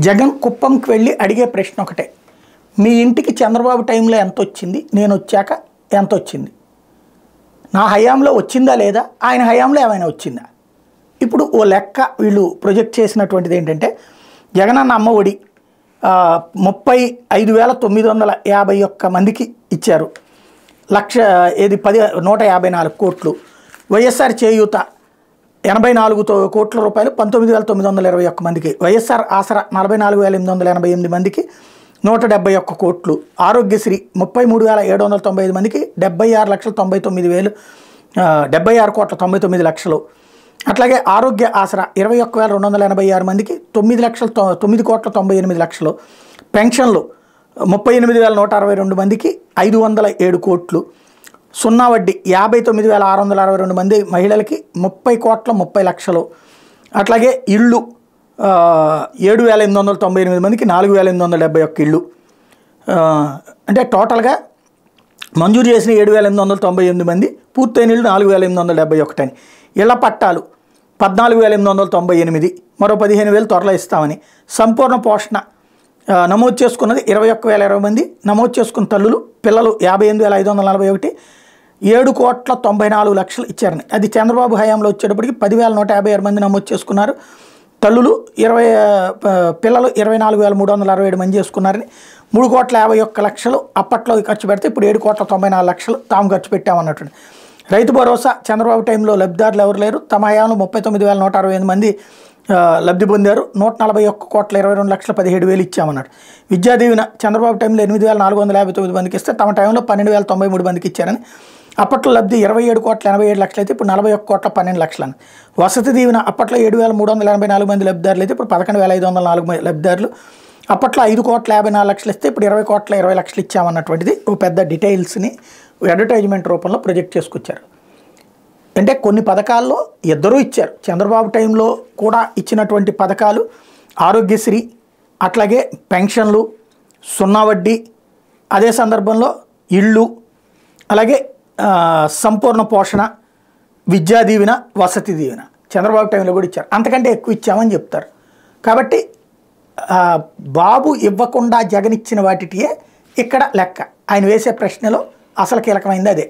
జగన్ కుప్పంకి వెళ్ళి అడిగే ప్రశ్న ఒకటే, మీ ఇంటికి చంద్రబాబు టైంలో ఎంత వచ్చింది, నేను వచ్చాక ఎంత వచ్చింది, నా హయాంలో వచ్చిందా లేదా, ఆయన హయాంలో ఏమైనా వచ్చిందా? ఇప్పుడు ఓ లెక్క వీళ్ళు ప్రొజెక్ట్ చేసినటువంటిది ఏంటంటే, జగనన్న అమ్మ ఒడి 35,951 మందికి ఇచ్చారు, 154 కోట్లు. వైఎస్ఆర్ చేయూత 84 కోట్ల రూపాయలు 19,921 మందికి. వైఎస్ఆర్ ఆసరా 44,888 మందికి 171 కోట్లు. ఆరోగ్యశ్రీ 33,795 మందికి 76,99,000 కోట్ల. అట్లాగే ఆరోగ్య ఆసరా 21,286 మందికి 9,09,98,00,000. పెన్షన్లు 38,162 మందికి 507 కోట్లు. సున్నా వడ్డీ 59,662 మంది మహిళలకి 30,30,00,000. అట్లాగే ఇళ్ళు 7,898 మందికి 4,871 ఇళ్ళు. అంటే టోటల్గా మంజూరు చేసిన 7,898 మంది, పూర్తయిన ఇళ్ళు 4,871 అని. ఇళ్ల పట్టాలు 14,898, మరో 15,000 త్వరలో ఇస్తామని. సంపూర్ణ పోషణ నమోదు చేసుకున్నది 21,020 మంది. నమోదు చేసుకున్న తల్లులు పిల్లలు 58,541, 7,94,00,000 ఇచ్చారని. అది చంద్రబాబు హయాంలో వచ్చేటప్పటికి 10,156 మంది నమోదు చేసుకున్నారు. తల్లులు పిల్లలు 24,367 మంది చేసుకున్నారని. 3,51,00,000 అప్పట్లో ఖర్చు పెడితే ఇప్పుడు 7,94,00,000 తాము ఖర్చు పెట్టామన్నట్టు. రైతు భరోసా చంద్రబాబు టైంలో లబ్ధిదారులు ఎవరు లేరు, తమ హయాంలో 39,168 మంది లబ్ధి పొందారు. 140,22,17,000 ఇచ్చామన్నాడు. విద్యా దీవెన చంద్రబాబు టైంలో 8,459 మందికి ఇస్తే తమ టైంలో 12,093 మందికి ఇచ్చారని. అప్పట్లో లబ్ధి 27,87,00,000 అయితే ఇప్పుడు 41,12,00,000 అని. వసతి దీవెన అప్పట్లో 7,384 మంది లబ్ధిదారులు అయితే ఇప్పుడు 11,504 లబ్ధిదారులు. అప్పట్లో 5,54,00,000 ఇస్తే ఇప్పుడు 20,20,00,000 ఇచ్చామన్నటువంటిది ఓ పెద్ద డీటెయిల్స్ని అడ్వర్టైజ్మెంట్ రూపంలో ప్రొజెక్ట్ చేసుకొచ్చారు. అంటే కొన్ని పథకాల్లో ఇద్దరూ ఇచ్చారు. చంద్రబాబు టైంలో కూడా ఇచ్చినటువంటి పథకాలు ఆరోగ్యశ్రీ, అట్లాగే పెన్షన్లు, సున్నా వడ్డీ, అదే సందర్భంలో ఇళ్ళు, అలాగే సంపూర్ణ పోషణ, విద్యా దీవెన, వసతి దీవెన చంద్రబాబు టైంలో కూడా ఇచ్చారు. అంతకంటే ఎక్కువ ఇచ్చామని చెప్తారు. కాబట్టి బాబు ఇవ్వకుండా జగన్ ఇచ్చిన వాటియే ఇక్కడ లెక్క. ఆయన వేసే ప్రశ్నలో అసలు కీలకమైంది అదే.